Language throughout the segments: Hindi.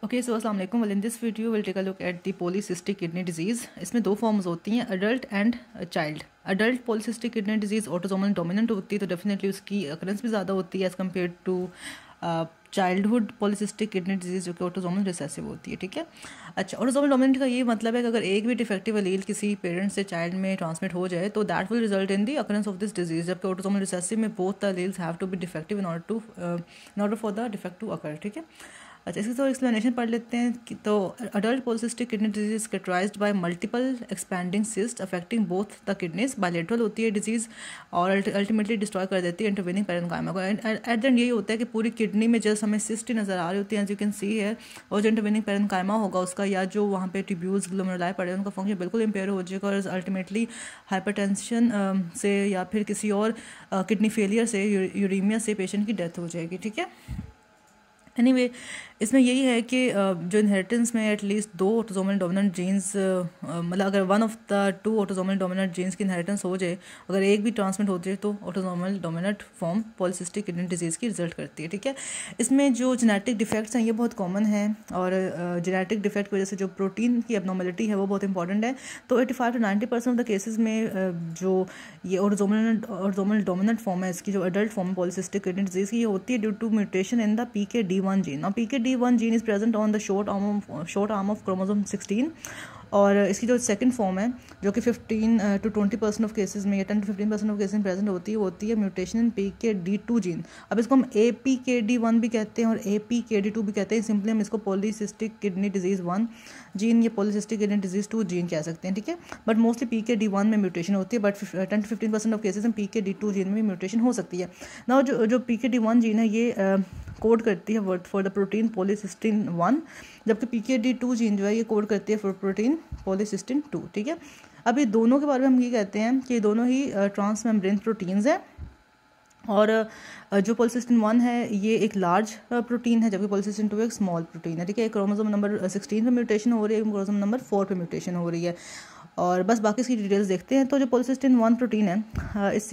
ओके सो अस्सलाम वालेकुम। Well in this video will take a look at the polycystic kidney disease. इसमें दो फॉर्म्स होती हैं, adult and child. Adult polycystic kidney disease autosomal dominant होती है, तो डेफिनेटली उसकी अकरेंस भी ज़्यादा होती है as compare to childhood polycystic kidney disease जो कि ऑटोसोमल रिसेसिव होती है। ठीक है, अच्छा, ऑटोसोमल डोमिनेंट का ये मतलब है कि अगर एक भी डिफेक्टिव एलील किसी पेरेंट से चाइल्ड में ट्रांसमिट हो जाए तो that will result in the occurrence of this disease. जबकि ऑटोसोमल रिसेसिव में both the alleles have to be defective in order for the defect to occur. ठीक है, अच्छा, इसकी तो एक्सप्लेनेशन पढ़ लेते हैं कि तो adult polycystic kidney disease characterised by multiple expanding cyst affecting both the kidneys. Bilateral होती है डिजीज़ और अल्टीमेटली डिस्ट्रॉय कर देती है इंटरवेनिंग पैरेन्काइमा को। एट द एंड यही होता है कि पूरी किडनी में जस्ट हमें सिस्ट ही नज़र आ रही होती है, एज यू कैन सी है, और जो इंटरवेनिंग पैरेन्काइमा होगा उसका या जो वहाँ पे ट्यूब्यूल्स ग्लोमेरुलाई पड़े उनका फंक्शन बिल्कुल इम्पेयर हो जाएगा और अल्टीमेटली हाइपरटेंशन से या फिर किसी और किडनी फेलियर से, यूरीमिया से पेशेंट की डेथ हो जाएगी। ठीक है, एनीवे इसमें यही है कि जो इनहेरिटेंस में एटलीस्ट दो ऑटोसोमल डोमिनेंट जीन्स, मतलब अगर one of the two autosomal dominant genes की इनहेरिटेंस हो जाए, अगर एक भी ट्रांसमिट हो जाए तो autosomal dominant form polycystic kidney disease की रिजल्ट करती है। ठीक है, इसमें जो जेनेटिक डिफेक्ट्स हैं ये बहुत कॉमन हैं और जेनेटिक डिफेक्ट की वजह से जो प्रोटीन की एबनॉर्मेलिटी है वो बहुत इंपॉर्टेंट है। तो 85 to 90% ऑफ द केसेस में जो ये ऑटोसोमल डोमिनेंट फॉर्म है, इसकी जो adult form polycystic kidney disease की, ये होती है due to mutation in the PKD1 gene. Now PKD1 gene is present on the short arm of chromosome 16 और इसकी जो सेकंड फॉर्म है जो कि 15 to 20% ऑफ केसेस में या 10 to 15% ऑफ केसेस में प्रेजेंट होती है म्यूटेशन इन PKD2 जीन। अब इसको हम APKD1 भी कहते हैं और APKD2 भी कहते हैं। सिंपली हम इसको पॉलीसिस्टिक किडनी डिजीज़ 1 जीन या पॉलीसिस्टिक किडनी डिजीज़ 2 जीन कह सकते हैं। ठीक है, बट मोस्टली PKD1 में म्यूटेशन होती है, बट 10 to 15% ऑफ केसेस में PKD2 जीन में म्यूटेशन हो सकती है। ना जो PKD1 जीन है ये कोड करती है फॉर द प्रोटीन पॉलीसिस्टिन 1, जबकि PKD2 जीन जो है ये कोड करती है फॉर प्रोटीन पॉलीसिस्टिन 2। ठीक है, अब ये दोनों के बारे में हम ये कहते हैं कि दोनों ही ट्रांस मेम्ब्रेन प्रोटीन्स हैं और जो पॉलीसिस्टिन 1 है ये एक लार्ज प्रोटीन है जबकि पॉलीसिस्टिन 2 एक स्मॉल प्रोटीन है। ठीक है, क्रोमोसोम नंबर 16 पे म्यूटेशन हो रही है, क्रोमोसोम नंबर 4 पे म्यूटेशन हो रही है और बस बाकी इसकी डिटेल्स देखते हैं। तो जो पॉलीसिस्टिन 1 प्रोटीन है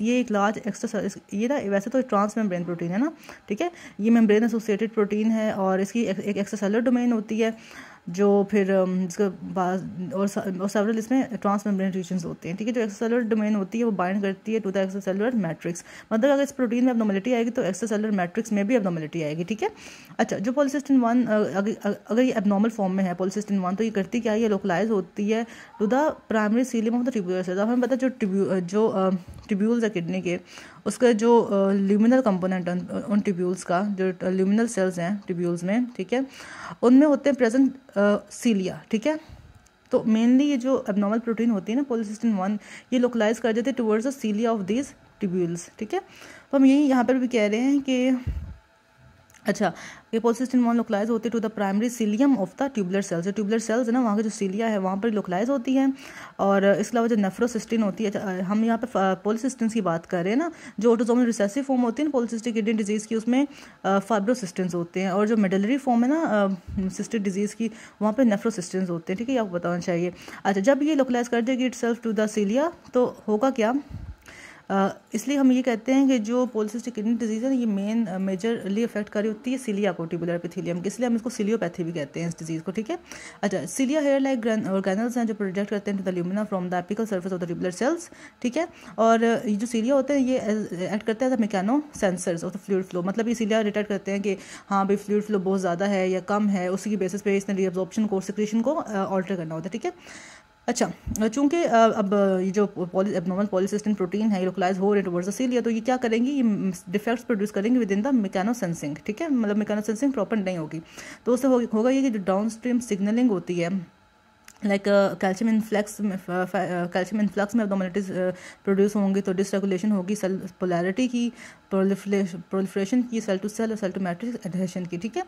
ये एक लार्ज एक्स्ट्रा, ये ना वैसे तो ट्रांस मेम्ब्रेन प्रोटीन है ना, ठीक है, ये मेम्ब्रेन एसोसिएटेड प्रोटीन है और इसकी एक एक्स्ट्रासेलुलर डोमेन होती है जो फिर इसके बाद और सेवरल इसमें ट्रांस मेम्ब्रेन रीजन्स होते हैं। ठीक है, जो एक्स्ट्रासेलुलर डोमेन होती है वो बाइंड करती है टू द एक्स्ट्रासेलुलर मैट्रिक्स, मतलब अगर इस प्रोटीन में एब्नॉर्मलिटी आएगी तो एक्स्ट्रासेलुलर मैट्रिक्स में भी एब्नॉर्मलिटी आएगी। ठीक है, अच्छा, जो पॉलीसिस्टिन 1 अगर ये एब्नॉर्मल फॉर्म में है पॉलीसिस्टिन 1 तो ये करती क्या है, ये लोकलाइज होती है to the primary cilium of the tubules. अब हमें पता है जो ट्यूब्यूल्स है किडनी के, उसका जो ल्यूमिनल कंपोनेंट उन ट्यूब्यूल्स का, जो ल्यूमिनल सेल्स हैं ट्यूब्यूल्स में, ठीक है, उनमें होते हैं प्रेजेंट सीलिया। ठीक है, तो मेनली ये जो एबनॉर्मल प्रोटीन होती है ना पॉलीसिस्टिन 1, ये लोकलाइज कर देते हैं towards the cilia of these tubules. ठीक है, तो हम यही यहाँ पर भी कह रहे हैं कि अच्छा, ये पॉलीसिस्टिन 1 लोकलाइज होती है to the primary cilium of the tubular cells. जो ट्यूबुलर सेल्स है ना वहाँ की जो सीलिया है वहाँ पर लोकलाइज होती है और इसके अलावा जो नेफ्रोसिस्टिन होती है, हम यहाँ पर पॉलीसिस्टिन की बात कर रहे हैं ना, जो ऑटोसोमल रिसेसिव फॉर्म होती है ना पॉलीसिस्टिक किडनी डिजीज़ की, उसमें फाइब्रोसिस्टिन्स होते हैं और जो मेडलरी फॉर्म है ना सिस्टिक डिजीज़ की वहाँ पर नेफ्रोसिस्टिन्स होते हैं। ठीक है, ये आपको बताना चाहिए। अच्छा, जब ये लोकलाइज कर देगी इटसेल्फ टू द सीलिया तो होगा क्या, इसलिए हम ये कहते हैं कि जो पॉलीसिस्टिक किडनी डिजीज़ है ये मेजरली अफेक्ट कर रही होती है सीलिया को, ट्यूबुलर एपिथेलियम, इसलिए हम इसको सीलियोपैथी भी कहते हैं इस डिजीज़ को। ठीक है, अच्छा, सीलिया हेयर लाइक ऑर्गेनल्स हैं जो प्रोजेक्ट करते हैं to the lumina from the apical surface of the tubular cells. ठीक है, और ये जो सीलिया होते हैं ये एक्ट करते हैं the mechano sensors of the fluid flow, मतलब ये सीलिया डिटेक्ट करते हैं कि हाँ भाई फ्लूइड फ्लो बहुत ज़्यादा है या कम है, उसी की बेसिस पे इसने रीअब्जॉर्प्शन को, सिक्रीशन को ऑल्टर करना होता है। ठीक है, अच्छा, चूंकि अब ये जो एबनॉर्मल पॉलीसिस्टिन प्रोटीन है ये लोकलाइज हो रहे टुवर्ड्स द सीलिया, तो ये क्या करेंगी, ये डिफेक्ट्स प्रोड्यूस करेंगे with in the mechano sensing. ठीक है, मतलब मैकेनो सेंसिंग प्रॉपर नहीं होगी तो उससे होगा ये कि जो डाउन स्ट्रीम सिग्नलिंग होती है लाइक कैल्शियम इन्फ्लक्स में एब्नॉर्मलिटीज प्रोड्यूस होंगी तो डिसरेगुलेशन होगी सेल पोलैरिटी की, प्रोलिफरेशन की, सेल टू सेल और सेल टू मैट्रिक्स एडहेशन की। ठीक है,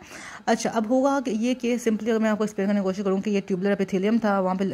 अच्छा, अब होगा कि ये केस सिंपली अगर मैं आपको एक्सप्लेन करने की कोशिश करूँ कि ये ट्यूबुलर एपिथेलियम था, वहाँ पे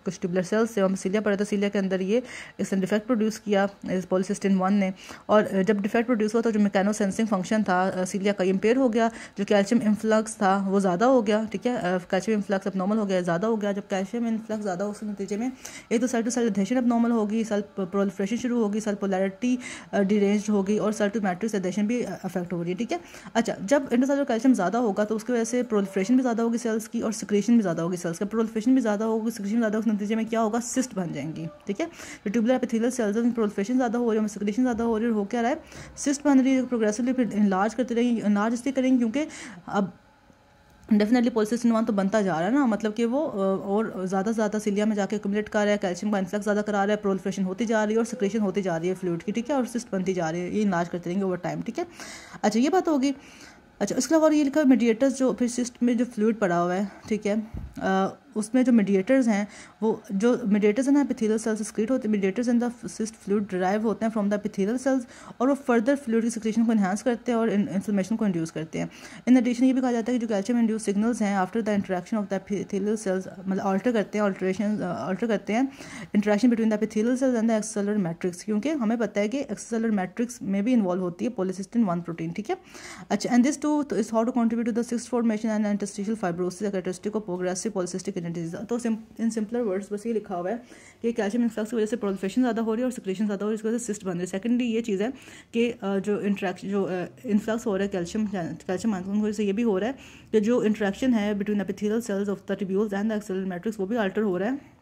कुछ ट्यूबुलर सेल्स थे, वहाँ पे सीलिया पड़ा था, सीलिया के अंदर ये इसने डिफेक्ट प्रोड्यूस किया इस पॉलीसिस्टिन 1 ने, और जब डिफेक्ट प्रोड्यूस हुआ तो जो मैकेनो सेंसिंग फंक्शन था सीलिया का इम्पेयर हो गया, जो कैल्शियम इन्फ्लक्स था वो ज़्यादा हो गया। ठीक है, कैल्शियम इन्फ्लक्स एबनॉर्मल हो गया, ज़्यादा हो गया। जब कैल्शियम इन्फ्लक्स ज़्यादा हो उसके नतीजे में एक तो सेल एडहेशन एबनॉर्मल होगी, सेल प्रोलिफरेशन शुरू होगी, सेल पोलैरिटी डिरेंज्ड होगी और सेल टू सिस्टोप्लाज्मिक मैट्रिक्स एडेशन भी अफेक्ट हो रही है, ठीक है। अच्छा, जब इंट्रासेलुलर कैल्शियम ज़्यादा होगा तो उसकी वजह से प्रोलिफरेशन भी ज़्यादा होगी सेल्स की और सिक्रेशन भी ज़्यादा होगी सेल्स का। प्रोलिफरेशन भी ज़्यादा होगी, सिक्रेशन ज़्यादा होगी, नतीजे में क्या होगा, सिस्ट बन जाएंगी, ठीक है। तो ट्यूबुलर एपिथेलियल सेल्स में प्रोलिफरेशन ज़्यादा हो रही है, सिक्रेशन ज़्यादा हो रही है, और हो क्या रहा है, सिस्ट बन रही है, प्रोग्रेसिवली फिर इनलार्ज करते रहेंगे। इनलार्ज इसलिए करेंगे क्योंकि अब डेफिनेटली पॉलीसिस्टिन 1 तो बनता जा रहा है ना, मतलब कि वो और ज़्यादा से ज़्यादा सिलिया में जाके एक्युमुलेट कर रहा है, कैल्शियम का इन्फ्लक्स ज़्यादा करा रहा है, प्रोलिफरेशन होती जा रही है और सिक्रेशन होती जा रही है फ्लूइड की, ठीक है, और सिस्ट बनती जा रही है, ये इलाज करते रहेंगे ओवर टाइम, ठीक है। अच्छा, ये बात होगी। अच्छा, इसके अलावा ये लिखा है मीडिएटर्स, जो फिर सिस्ट में जो फ्लूइड पड़ा हुआ है, ठीक है, उसमें जो मीडिएटर्स हैं, वो जो मीडिएटर्स हैं ना एपिथेलियल सेल्स एक्सक्रीट होते हैं, mediators in the cyst fluid derive होते हैं फ्रॉम द एपिथेलियल सेल्स, और वो फर्दर फ्लूइड की सिक्रेशन को एनहांस करते हैं और इन्फ्लेमेशन को इंड्यूस करते हैं। इन एडिशन ये भी कहा जाता है कि जो कैल्शियम इंड्यूस सिग्नल्स हैं after the interaction of the epithelial cells, मतलब अल्टर करते हैं interaction between the epithelial cells and the extracellular matrix, क्योंकि हमें पता है कि एक्सट्रासेलुलर मैट्रिक्स में भी इन्वॉल्व होती है पॉलीसिस्टिन 1 प्रोटीन, ठीक है। अच्छा, and this too is how to contribute to the cyst formation and interstitial fibrosis characteristic of progressive polycystic kidney disease. तो इन सिंपलर वर्ड्स बस ये लिखा हुआ है कि कैल्शियम इन्फ्लक्स की वजह से प्रोलिफरेशन ज़्यादा हो रही है और सिक्रेशन ज़्यादा हो रही है, इसकी वजह से सिस्ट बन रही है। सेकेंडली ये चीज़ है कि जो इन्फ्लक्स हो रहा है कैल्शियम आयन वजह से ये भी हो रहा है कि जो इंटरेक्शन है between epithelial cells of the tubules and the extracellular matrix वो भी अल्टर हो रहा है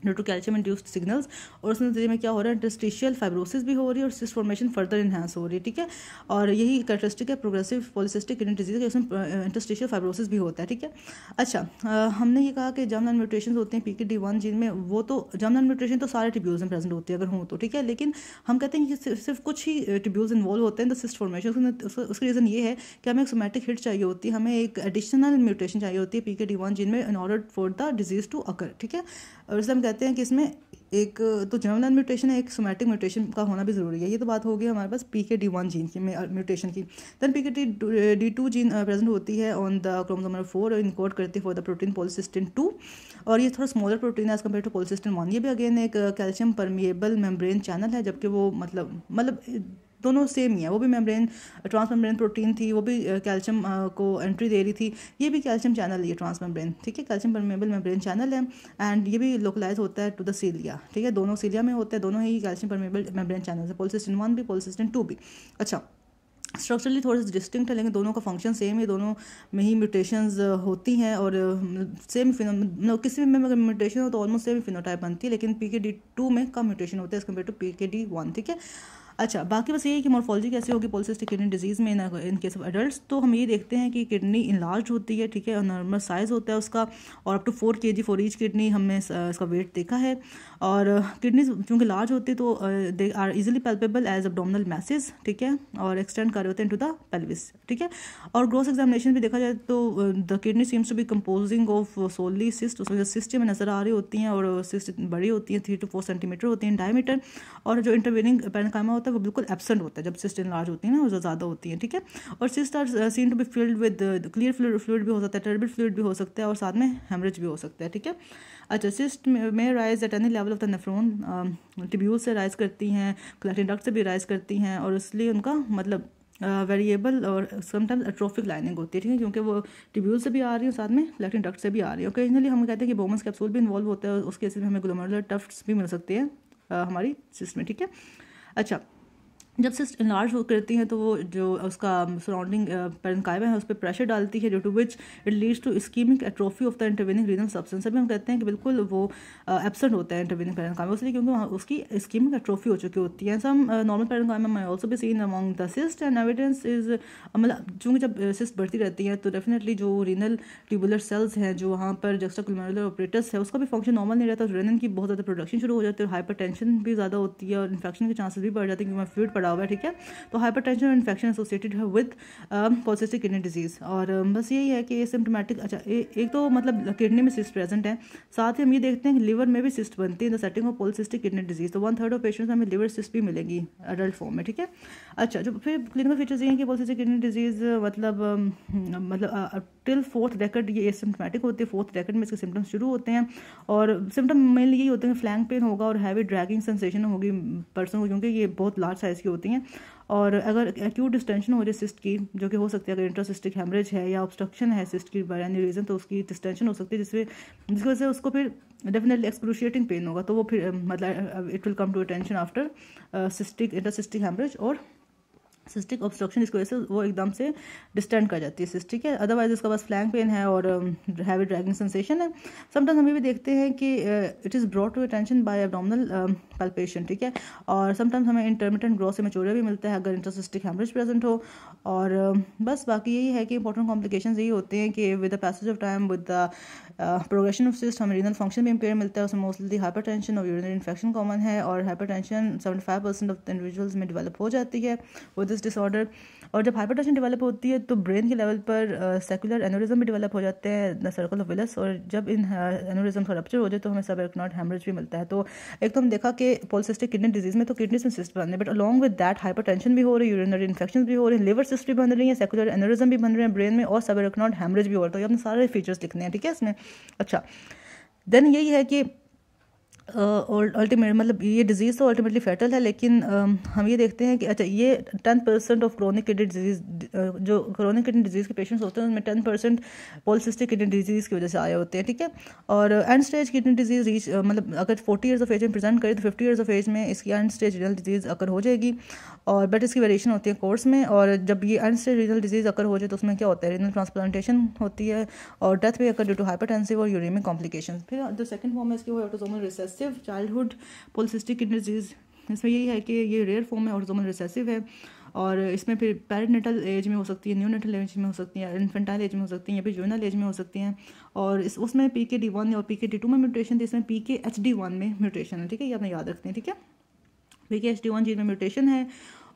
due to calcium induced signals, और उस नतीजे में क्या हो रहा है, इंटरस्टिशियल फाइब्रोसिस भी हो रही है और सिस्ट फॉर्मेशन फर्दर इन्हांस हो रही है, ठीक है। और यही कैरेक्टरिस्टिक है प्रोग्रेसिव पॉलीसिस्टिक किडनी डिजीज के, उसमें इंटरस्टिशियल फाइब्रोसिस भी होता है, ठीक है। अच्छा, हमने ये कहा कि जर्मनल म्यूटेशंस होते हैं PKD1 जीन में, वो तो जर्मनल म्यूटेशन तो सारे ट्यूब्यूल्स में प्रेजेंट होती है अगर हो तो, ठीक है, लेकिन हम कहते हैं कि सिर्फ कुछ ही ट्यूब्यूल्स इन्वॉल्व होते हैं द सिस्ट फॉर्मेशन। उसका रीज़न ये है कि हमें एक सोमैटिक हिट चाहिए होती है, हमें एक एडिशनल म्यूटेशन चाहिए होती है PKD1 जीन में in order for the disease to occur, ठीक है। और इसलिए हम कहते हैं कि इसमें एक तो जर्मनल म्यूटेशन है, एक सोमैटिक म्यूटेशन का होना भी ज़रूरी है। ये तो बात हो गई हमारे पास PKD1 जीन की म्यूटेशन की। दैन PKD2 जीन प्रेजेंट होती है ऑन द क्रोमोसोम नंबर 4 और इनकोड करती है फॉर द प्रोटीन पॉलीसिस्टिन 2, और ये थोड़ा स्मॉलर प्रोटीन है एज कम्पेयर टू पॉलीसिस्टिन 1। ये भी अगेन एक कैल्शियम परमिएबल मेम्ब्रेन चैनल है, जबकि वो मतलब दोनों सेम ही है। वो भी मेम्ब्रेन ट्रांस मेम्ब्रेन प्रोटीन थी, वो भी कैल्शियम को एंट्री दे रही थी। ये भी कैल्शियम चैनल है ट्रांस मेम्ब्रेन, ठीक है, कैल्शियम परमेबल मेम्ब्रेन चैनल है, एंड ये भी लोकलाइज होता है टू द सीलिया, ठीक है, दोनों सीलिया में होता है, दोनों ही कैल्शियम परमेबल मेम्ब्रेन चैनल है, पॉलीसिस्टिन 1 भी पॉलीसिस्टिन 2 भी। अच्छा, स्ट्रक्चरली थोड़े से डिस्टिंक्ट है, लेकिन दोनों का फंक्शन सेम है, दोनों में ही म्यूटेशंस होती हैं और सेम किसी में अगर म्यूटेशन हो तो ऑलमोस्ट सेम फिनोटाइप बनती है, लेकिन PKD2 में कम म्यूटेशन होता है एज कम्पेयर टू PKD1, ठीक है। अच्छा, बाकी बस ये है कि मॉर्फोलॉजी कैसे होगी पॉलीसिस्टिक किडनी डिजीज़ में इन केस ऑफ एडल्ट्स। तो हम ये देखते हैं कि किडनी इनलार्ज होती है, ठीक है, और नॉर्मल साइज़ होता है उसका, और up to 4 kg for each kidney हमने इसका वेट देखा है। और किडनी चूँकि लार्ज होती है तो they are easily palpable as abdominal masses, ठीक है, और एक्सटेंड कर रहे होते हैं टू द पेल्विस, ठीक है। और ग्रोथ एग्जामिनेशन भी देखा जाए तो the kidney seems to be composing of solely cyst, उसमें सिस्ट में नज़र आ रही होती हैं और सिस्ट बड़ी होती हैं, 3 to 4 सेंटीमीटर होती हैं डायमीटर, और जो इंटरवेनिंग पेरेन्काइमा होता है वो बिल्कुल एब्सेंट होता है जब सिस्ट इनलार्ज होती है ना, वो ज़्यादा होती है, ठीक है। और cyst are seen to be filled with clear fluid भी हो सकता है, टर्बिड फ्लूइड भी हो सकता है, और साथ में हेमरेज भी हो सकता है, ठीक है। अच्छा, सिस्ट में rise at any level of the nephron, tubule से राइज करती हैं, कलेक्टिंग डक्ट से भी राइज करती हैं, और इसलिए उनका मतलब वेरिएबल और समटाइम्स एट्रोफिक लाइनिंग होती है, ठीक है, क्योंकि वो ट्यूब्यूल से भी आ रही है, साथ में कलेक्टिंग डक्ट से भी आ रही है। ओकेजनली हम कहते हैं कि बोमन्स कैप्सूल भी इन्वॉल्व होता है, उस केस में हमें ग्लोमेरुलर टफ्ट्स भी मिल सकते हैं हमारी सिस्ट में, ठीक है। अच्छा, जब सिस्ट इनलार्ज करती हैं तो वो जो उसका सराउंडिंग पेरेन्काइमा है उस पर प्रेशर डालती है, due to which it leads to ischaemic atrophy of the intervening renal substance. अभी हम कहते हैं कि बिल्कुल वो एब्सेंट होता है इंटरवेनिंग पेरेन्काइमा, इसलिए क्योंकि उसकी इस्कीमिक एट्रोफी हो चुकी होती है। सम नॉर्मल पेरेन्काइमा में ऑल्सो भी seen among the cyst, and evidence is मतलब चूँकि जब सिस्ट बढ़ती रहती है तो डेफिनेटली जो रीनल ट्यूबुलर सेल्स हैं जो वहाँ पर जुक्स्टाक्लुमेरुलर ऑपरेटस है उसका भी फंक्शन नॉर्मल नहीं रहता, रेनिन की बहुत ज़्यादा प्रोडक्शन शुरू हो जाती है, और हाइपरटेंशन भी ज़्यादा होती है और इन्फेक्शन के चांसेस भी बढ़ जाते हैं क्योंकि फ्लूइड पड़ा हुआ है, ठीक है। तो हाइपरटेंशन और इन्फेक्शन एसोसिएटेड है विद पॉलीसिस्टिक किडनी डिजीज़, और बस यही है कि सिम्टोमेटिक। अच्छा, एक तो मतलब किडनी में सिस्ट प्रेजेंट है, साथ ही हम ये देखते हैं कि लिवर में भी सिस्ट बनती है in the setting of polycystic kidney disease. तो 1/3 ऑफ पेशेंट्स में हमें लिवर सिस्ट भी मिलेगी एडल्ट फॉर्म में, ठीक है। अच्छा, जो फिर क्लिनिकल फीचर्स ये हैं कि पॉलीसिस्टिक किडनी डिजीज़ मतलब टिल 4th डेकेड ये एसिम्प्टोमेटिक होती है, 4th डेकेड में इसके सिम्टम्स शुरू होते हैं, और सिम्टम मेनली यही होते हैं, फ्लैंक पेन होगा और हैवी ड्रैगिंग सेंसेशन होगी पर्सन को, क्योंकि ये बहुत लार्ज साइज़ की होती हैं। और अगर एक्यूट डिस्टेंशन हो जाए सिस्ट की, जो कि हो सकती है अगर इंट्रासिस्टिक हेमरेज है या ऑब्स्ट्रक्शन है सिस्ट की बाय एनी रीज़न, तो उसकी डिस्टेंशन हो सकती है जिसकी वजह से उसको फिर डेफिनेटली एक्सक्रूशिएटिंग पेन होगा, तो वो फिर मतलब it will come to attention after cystic intracystic haemorrhage और सिस्टिक ऑब्स्ट्रक्शन इसकी वजह से वो एकदम से डिस्टेंड कर जाती है सिस्ट, ठीक है। अदरवाइज इसका बस फ्लैंक पेन है और हैवी ड्रैगिंग सेंसेशन है। समटाइम्स हमें भी देखते हैं कि it is brought to attention by abdominal palpation, ठीक है। और समटाइम्स हमें इंटरमिटेंट ग्रोथ इमेचोरिया भी मिलता है अगर इंटरसिस्टिक हेमरेज प्रेजेंट हो। और बस बाकी यही है कि इंपॉर्टेंट कॉम्प्लिकेशंस यही होते हैं कि with the passage of time, with the progression of cyst, हमें रीनल फंक्शन भी इम्पेयर मिलता है। उसमें मोस्टली हाइपरटेंशन और यूरिनरी इन्फेक्शन कॉमन है, और हाइपरटेंशन 75% ऑफ द इंडिविजुअल्स में डेवलप हो जाती है विद दिस डिसऑर्डर। और जब हाइपरटेंशन डेवलप होती है तो ब्रेन के लेवल पर सेक्युलर एनोरिज्म भी डेवलप हो जाते हैं, द सर्कल ऑफ विलस। और जब इन एनोरिज्म का रप्चर हो जाए तो हमें सबएरेक्नॉइड हेमरेज भी मिलता है। तो एक तो हम देखा कि पॉलिसिस्टिक किडनी डिजीज में तो किडनीज में सिस्ट बन रहे हैं, but along with that hypertension भी हो रही है, यूरिनरी इन्फेक्शन भी हो रहे हैं, लिवर सिस्ट भी बन रही है, सेक्युलर एनोरिज्म भी बन रहे हैं ब्रेन में, और सबएरेक्नॉइड हेमरेज भी हो रहा है। तो ये अपने सारे फीचर्स लिखने हैं, ठीक है इसमें। अच्छा, देन यही है कि अल्टीमेट मतलब ये डिजीज़ तो अल्टीमेटली फैटल है, लेकिन हम ये देखते हैं कि अच्छा ये 10% ऑफ क्रोनिक किडनी डिजीज़, जो क्रोनिक किडनी डिजीज़ के पेशेंट्स होते हैं उनमें 10% पॉलिसिस्टिक किडनी डिजीज़ की वजह से आए होते हैं, ठीक है। और and stage kidney disease reach मतलब अगर 40 ईयर्स ऑफ एज में प्रेजेंट करें तो 50 ईयर्स ऑफ एज में इसकी एंड स्टेज रीनल डिजीज़ अकर हो जाएगी। और बट इसकी वेरिएशन होती है कोर्स में, और जब ये एंड स्टेज रीनल डिजीज़ अकर हो जाए तो उसमें क्या होता है, रीनल ट्रांसप्लांटेशन होती है और डेथ भी अकर ड्यू टू हाइपरटेंसिव और यूरेमिक कॉम्प्लिकेशंस। फिर जो सेकंड फॉर्म है इसकी वो autosomal recessive childhood polycystic kidney disease. इसमें यही है कि ये रेयर फॉर्म है, ऑटोसोमल रिसेसिव है, और इसमें फिर पेरिनेटल एज में हो सकती है, न्यूनेटल एज में हो सकती है, इन्फेंटाइल एज में हो सकती है, या फिर जुवेनाइल एज में हो सकती हैं। और उसमें PKD1 और PKD2 में म्यूटेशन थी, इसमें PKHD1 में म्यूटेशन है, ठीक है। ये आपने याद रखते हैं, ठीक है। PKHD1 जीन में म्यूटेशन है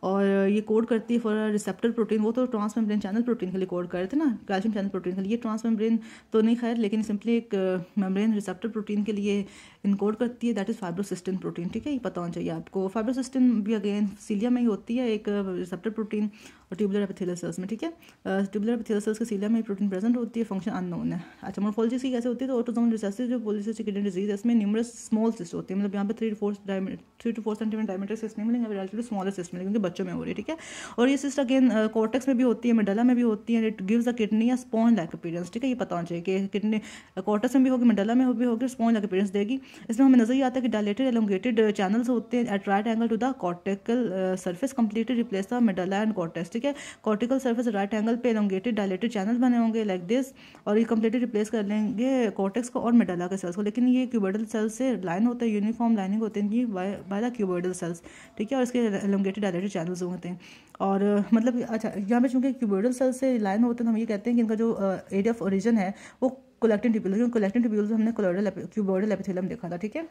और ये कोड करती है फॉर रिसेप्टर प्रोटीन। वो तो ट्रांसमेम्ब्रेन चैनल प्रोटीन के लिए कोड कर रहे थे ना, कैल्शियम चैनल प्रोटीन के लिए। ये ट्रांसमेम्ब्रेन तो नहीं खैर, लेकिन सिंपली एक मेम्ब्रेन रिसेप्टर प्रोटीन के लिए इनकोड करती है, दैट इज़ फाइब्रोसिस्टिन प्रोटीन, ठीक है। ये पता होना चाहिए आपको। फाइब्रोसिस्टिन भी अगेन सीलिया में ही होती है, एक रिसेप्टर प्रोटीन, और ट्यूबुलर एपिथेलियल सेल्स में, ठीक है। ट्यूबुलर एपिथेलियल सेल्स के सीलिया में प्रोटीन प्रेजेंट होती है, फंक्शन अननोन है। अच्छा, मोर्फोलॉजी की कैसे होती है, तो ऑटोसोमल रिसेसिव जो पॉलिसिस्टिक किडनी डिजीज है इसमें न्यूमरस स्मॉल सिस्ट होती है, मतलब यहाँ पे 3 to 4 सेंटीमीटर डायमीटर सिस्ट नहीं मिलेंगे, रिलेटिवली स्मॉलर सिस्ट मिलेंगे क्योंकि बच्चों में हो रही है, ठीक है। और ये सिस्ट अगेन कॉर्टेक्स में भी होती है, मेडला में भी होती है, इट गिव्स द किडनी या स्पॉन्ज लाइक अपीयरेंस, ठीक है। ये पता होना चाहिए कि किडनी कॉर्टेक्स में भी होगी, मेडला में भी होगी, स्पॉन्ज लाइक अपीयरेंस देगी। इसमें हमें नजर आता है कि डायलेटेड एलोंगेटेड चैनल्स होते हैं at right angle to the cortical surface, completely replace the medulla and cortex, ठीक है। कॉर्टिकल सरफेस राइट एंगल पे एलोंगेटेड डायलेटेड चैनल बने होंगे लाइक दिस, और ये कंप्लीटली रिप्लेस कर लेंगे कॉर्टेक्स को और मेडला के सेल्स को। लेकिन ये क्यूबोइडल सेल्स से लाइन होता है, यूनिफॉर्म लाइनिंग होती है इनकी बाय द क्यूबोइडल सेल्स, ठीक है। और इसके एलोंगेटेड डायलेटेड चैनल्स होते हैं। और मतलब अच्छा, यहाँ पे चूंकि क्यूबोइडल सेल्स से लाइन होते हैं तो हम ये कहते हैं कि इनका जो एरिया ऑफ ओरिजिन है वो कोलेक्टिन ट्यूब्यूल, कोलेक्टिन ट्यूब्यूल हमने क्यूबोइडल एपिथेलियम देखा था, ठीक है।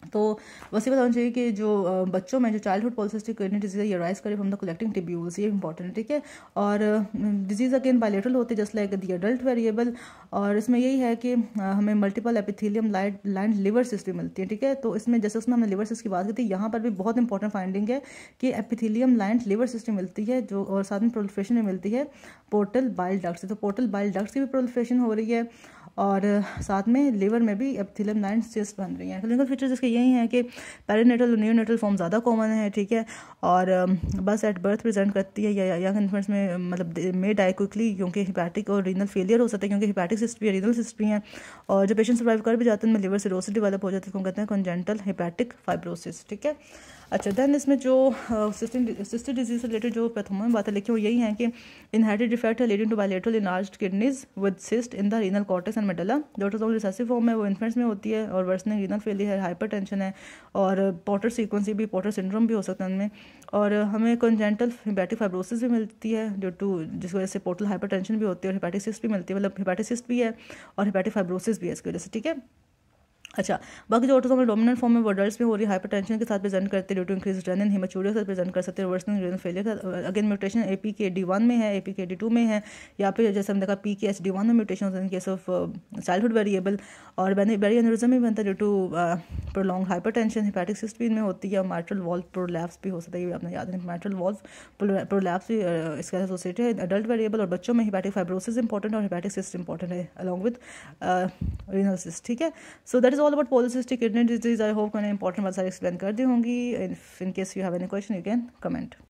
तो बस ये बताना चाहिए कि जो बच्चों में जो चाइल्डहुड पॉलिसिस्टिक किडनी डिजीज है ये राइज करे फ्रॉम द कलेक्टिंग ट्यूब्यूल्स, ये इंपॉर्टेंट है, ठीक है। और डिजीज अगेन बायलेटरल होते हैं just like the adult variable. और इसमें यही है कि हमें multiple epithelium line liver cyst भी मिलती है, ठीक है। तो इसमें जैसे उसमें हमने लिवर सिस्ट की बात की थी, यहाँ पर भी बहुत इंपॉर्टेंट फाइंडिंग है कि एपिथेलियम लाइन लिवर सिस्ट मिलती है, जो और साथ में प्रोलिफरेशन में मिलती है पोर्टल बाइल डक्ट से। तो पोर्टल बाइल डक्ट की भी प्रोलिफरेशन हो रही है, और साथ में लिवर में भी एपिथेलियम लाइन सिस्ट बन रही हैं। क्लिनिकल फीचर्स इसके यही हैं कि पेरिनेटल और नियोनेटल फॉर्म ज़्यादा कॉमन है, ठीक है। और बस एट बर्थ प्रेजेंट करती है, या यंग इन्फेंट्स में मतलब मे डाई क्विकली क्योंकि हिपैटिक और रीनल फेलियर हो सकता है, क्योंकि हिपैटिक सिस्ट भी है, रीनल सिस्ट भी हैं। और जो पेशेंट सर्वाइव कर भी जाते हैं उनमें लिवर सिरोसिस डेवलप हो जाती है, कहते हैं कॉन्जेंटल हिपैटिक फाइब्रोसिस, ठीक है। अच्छा, देन इसमें जो सिस्टिक डिजीज से रिलेटेड जो पैथोमा में बातें लिखी वो यही हैं कि इनहेरिटेड डिफेक्ट है leading to bilateral enlarged kidneys with cyst in the renal cortex and medulla. जो ऑटोसोमल रिसेसिव फॉर्म है वो इन्फेंट्स में होती है, और वर्सनिंग रीनल फेलियर है, हाइपरटेंशन है, और पोर्टर सीक्वेंसी भी, पोर्टर सिंड्रोम भी हो सकता है उनमें। और हमें कॉन्जेंटल हिपैटिक फाइब्रोसिस भी मिलती है ड्यू टू, जिस वजह से पोर्टल हाइपरटेंशन भी होती है, और हिपैटिक सिस्ट भी मिलती है, मतलब हिपैटिक सिस्ट भी है और हिपैटिक फाइब्रोसिस भी है इसकी वजह से, ठीक है। अच्छा, बाकी जो ऑटोसोमल डोमिनेंट फॉर्म है वो अडल्ट्स में हो रही है, हाइपरटेंशन के साथ प्रेजेंट करते हैं due to increase renin, haematuria के साथ प्रेजेंट कर सकते हैं, worsening renal failure. Again mutation APKD1 में है, APKD2 में है, या फिर जैसे हम देखा PKHD1 में म्यूटेशन होता है in case of childhood variable. और बेरी एन्यूरिज्म भी बनता है due to prolong hypertension, hepatic cyst भी इनमें होती है, और माइट्रल वॉल्व प्रोलैप्स भी हो सकता है, ये आपने याद है, माइट्रल वॉल्व प्रोलैप्स भी इसके साथ एसोसिएटेड है। अडल्ट वेरिएबल और बच्चों में हिपैटिक फाइब्रोसिस इंपॉर्टेंट और हिपैटिक सिस्ट इंपॉर्टेंट है अलॉन्ग विद रीनल सिस्ट, ठीक है। So that is all about polycystic kidney disease. I hope मैंने इंपॉर्टेंट बात सारी एक्सप्लेन कर दी होंगी। In case you have any question you can comment.